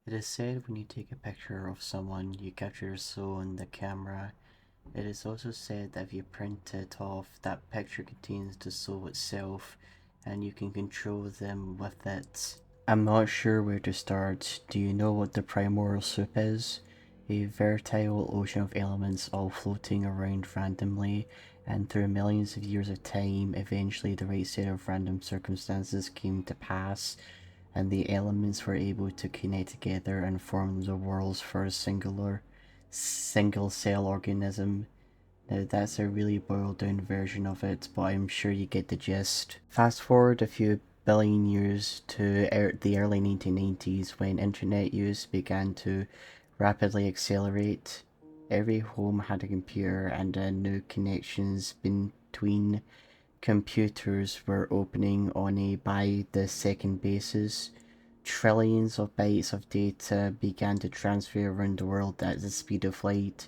It is said when you take a picture of someone, you capture their soul in the camera. It is also said that if you print it off, that picture contains the soul itself, and you can control them with it. I'm not sure where to start. Do you know what the primordial soup is? A veritable ocean of elements all floating around randomly, and through millions of years of time, eventually the right set of random circumstances came to pass, and the elements were able to connect together and form the world's first single cell organism. Now that's a really boiled down version of it, but I'm sure you get the gist. Fast forward a few billion years to the early 1990s when internet use began to rapidly accelerate. Every home had a computer and new connections between computers were opening on a by the second basis. Trillions of bytes of data began to transfer around the world at the speed of light.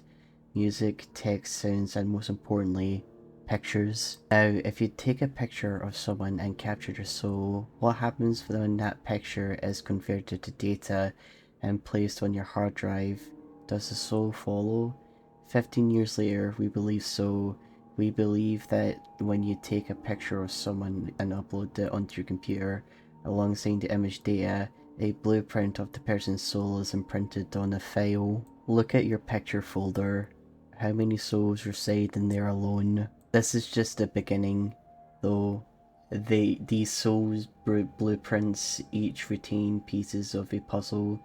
Music, text, sounds, and most importantly, pictures. Now, if you take a picture of someone and capture their soul, what happens when that picture is converted to data and placed on your hard drive? Does the soul follow? 15 years later, we believe so. We believe that when you take a picture of someone and upload it onto your computer, alongside the image data, a blueprint of the person's soul is imprinted on a file. Look at your picture folder. How many souls reside in there alone? This is just the beginning, though. These souls blueprints each retain pieces of a puzzle,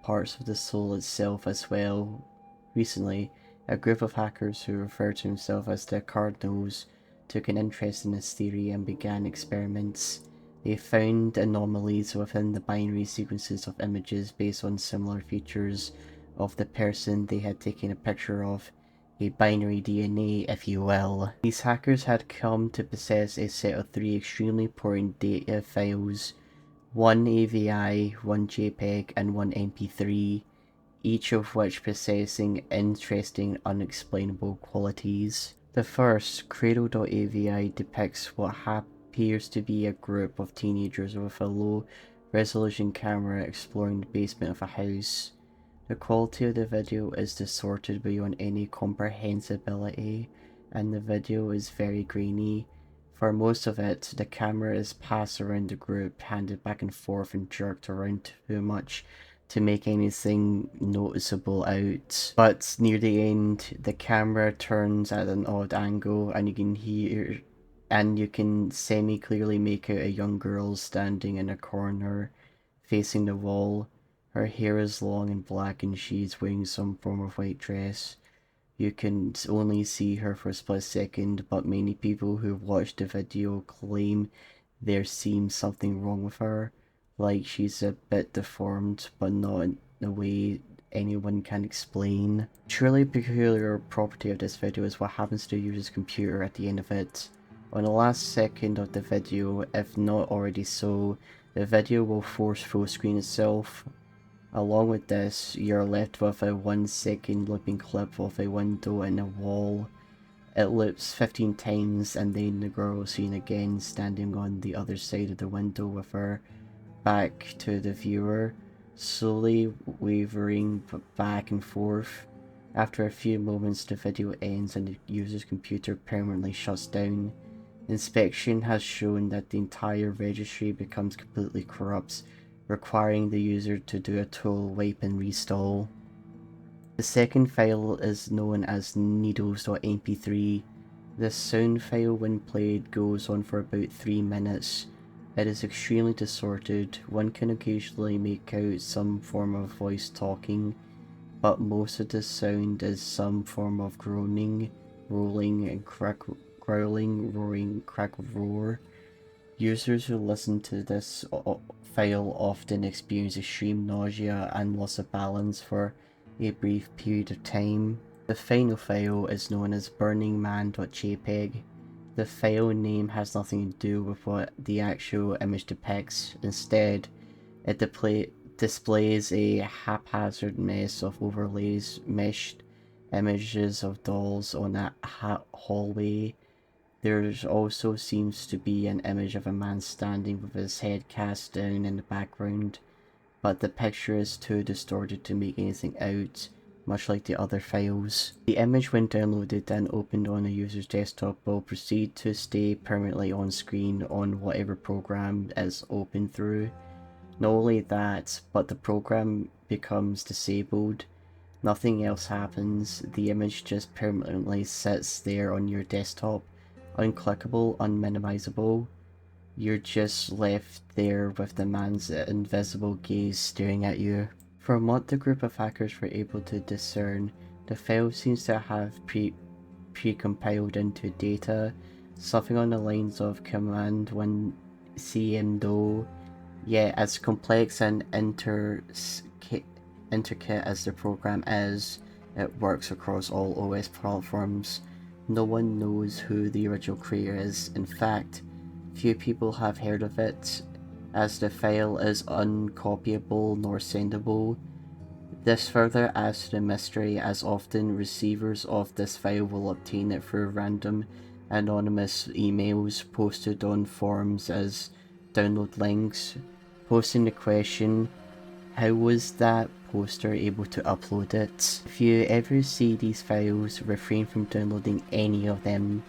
parts of the soul itself as well. Recently, a group of hackers who refer to themselves as the Cardinals took an interest in this theory and began experiments. They found anomalies within the binary sequences of images based on similar features of the person they had taken a picture of, a binary DNA, if you will. These hackers had come to possess a set of three extremely important data files, one AVI, one JPEG, and one MP3, each of which possessing interesting unexplainable qualities. The first, Cradle.avi, depicts what appears to be a group of teenagers with a low-resolution camera exploring the basement of a house. The quality of the video is distorted beyond any comprehensibility, and the video is very grainy. For most of it, the camera is passed around the group, handed back and forth and jerked around too much to make anything noticeable out. But near the end, the camera turns at an odd angle and you can semi-clearly make out a young girl standing in a corner, facing the wall. Her hair is long and black and she's wearing some form of white dress. You can only see her for a split second, but many people who watched the video claim there seems something wrong with her, like she's a bit deformed, but not in a way anyone can explain. Truly peculiar property of this video is what happens to the user's computer at the end of it. On the last second of the video, if not already so, the video will force full screen itself. Along with this, you're left with a 1 second looping clip of a window in a wall. It loops 15 times and then the girl is seen again standing on the other side of the window with her back to the viewer, slowly wavering back and forth. After a few moments the video ends and the user's computer permanently shuts down. Inspection has shown that the entire registry becomes completely corrupt, requiring the user to do a total wipe and restall. The second file is known as needles.mp3. This sound file when played goes on for about 3 minutes. It is extremely distorted. One can occasionally make out some form of voice talking, but most of the sound is some form of groaning, rolling, and growling, roaring, roar. Users who listen to this file often experience extreme nausea and loss of balance for a brief period of time. The final file is known as burningman.jpg. The file name has nothing to do with what the actual image depicts. Instead, it displays a haphazard mess of overlays, meshed images of dolls on a hallway. There also seems to be an image of a man standing with his head cast down in the background, but the picture is too distorted to make anything out, much like the other files. The image, when downloaded and opened on a user's desktop, will proceed to stay permanently on screen on whatever program is open through. Not only that, but the program becomes disabled. Nothing else happens, the image just permanently sits there on your desktop, unclickable, unminimizable. You're just left there with the man's invisible gaze staring at you. From what the group of hackers were able to discern, the file seems to have pre-compiled into data, something on the lines of command 1 cmdo. Yeah, as complex and intricate as the program is, it works across all OS platforms. No one knows who the original creator is. In fact, few people have heard of it, as the file is uncopyable nor sendable. This further adds to the mystery, as often receivers of this file will obtain it through random anonymous emails posted on forums as download links, posing the question, how was that poster able to upload it? If you ever see these files, refrain from downloading any of them.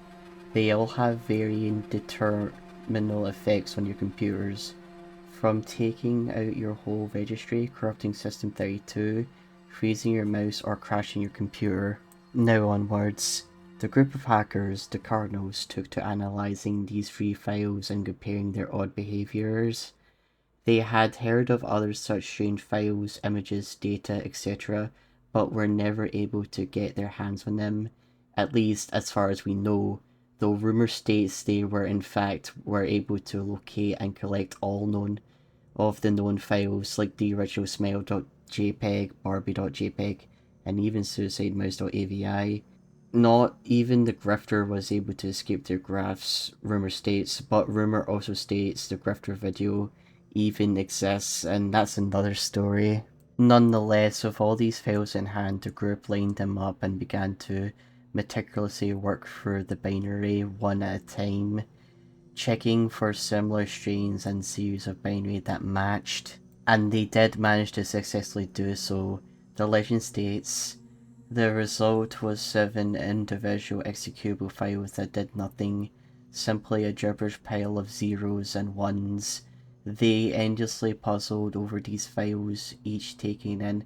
They all have varying detrimental effects on your computers, from taking out your whole registry, corrupting System 32, freezing your mouse, or crashing your computer. Now onwards. The group of hackers, the Cardinals, took to analysing these 3 files and comparing their odd behaviours. They had heard of other such strange files, images, data, etc., but were never able to get their hands on them, at least as far as we know, though rumour states they were in fact able to locate and collect all of the known files, like the original smile.jpg, barbie.jpg, and even suicidemouse.avi. Not even the grifter was able to escape their graphs, rumour states, but rumour also states the grifter video even exists, and that's another story. Nonetheless, with all these files in hand, the group lined them up and began to meticulously work through the binary one at a time, checking for similar strains and series of binary that matched. And they did manage to successfully do so. The legend states, the result was 7 individual executable files that did nothing, simply a gibberish pile of zeros and ones. They endlessly puzzled over these files, each taking an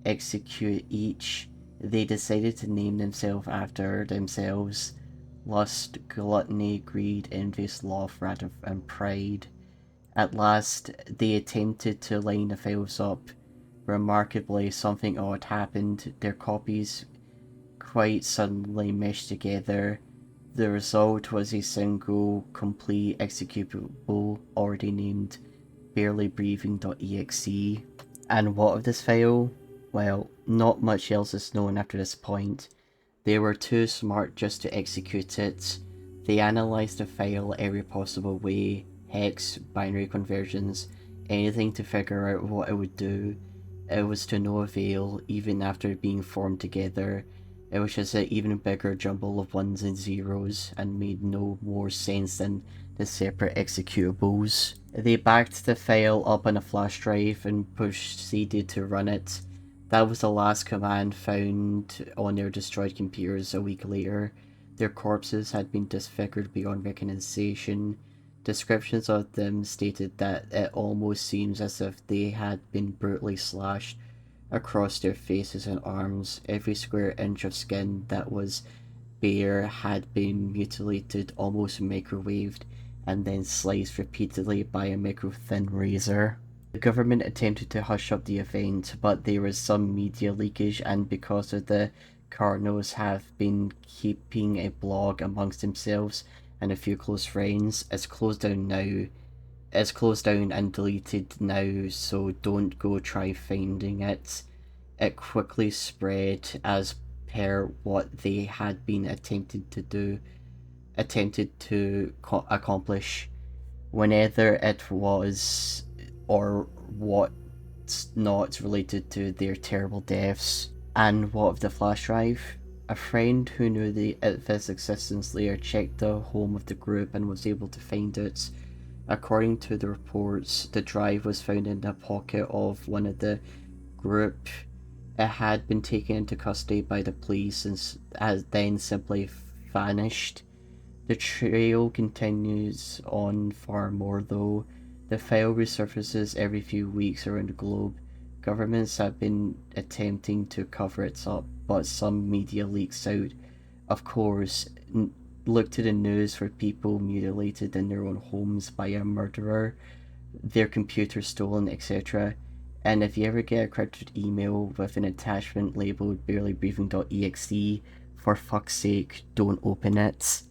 execute each. They decided to name themselves after themselves: lust, gluttony, greed, envy, sloth, wrath, and pride. At last, they attempted to line the files up. Remarkably, something odd happened. Their copies quite suddenly meshed together. The result was a single, complete executable already named barelybreathing.exe. And what of this file? Well, not much else is known after this point. They were too smart just to execute it. They analysed the file every possible way, hex, binary conversions, anything to figure out what it would do. It was to no avail, even after being formed together. It was just an even bigger jumble of ones and zeros, and made no more sense than the separate executables. They backed the file up on a flash drive and proceeded to run it. That was the last command found on their destroyed computers a week later. Their corpses had been disfigured beyond recognition. Descriptions of them stated that it almost seems as if they had been brutally slashed across their faces and arms. Every square inch of skin that was bare had been mutilated, almost microwaved, and then sliced repeatedly by a micro-thin razor. The government attempted to hush up the event, but there was some media leakage, and because of the Cardinals have been keeping a blog amongst themselves and a few close friends, it's closed down now. It's closed down and deleted now, so don't go try finding it. It quickly spread as per what they had been attempted to accomplish, whenever it was or what's not related to their terrible deaths. And what of the flash drive? A friend who knew of its existence later checked the home of the group and was able to find it. According to the reports, the drive was found in the pocket of one of the group. It had been taken into custody by the police and has then simply vanished. The trail continues on far more, though. The file resurfaces every few weeks around the globe. Governments have been attempting to cover it up, but some media leaks out. Of course, look to the news for people mutilated in their own homes by a murderer, their computers stolen, etc. And if you ever get a crypted email with an attachment labeled barelybreathing.exe, for fuck's sake, don't open it.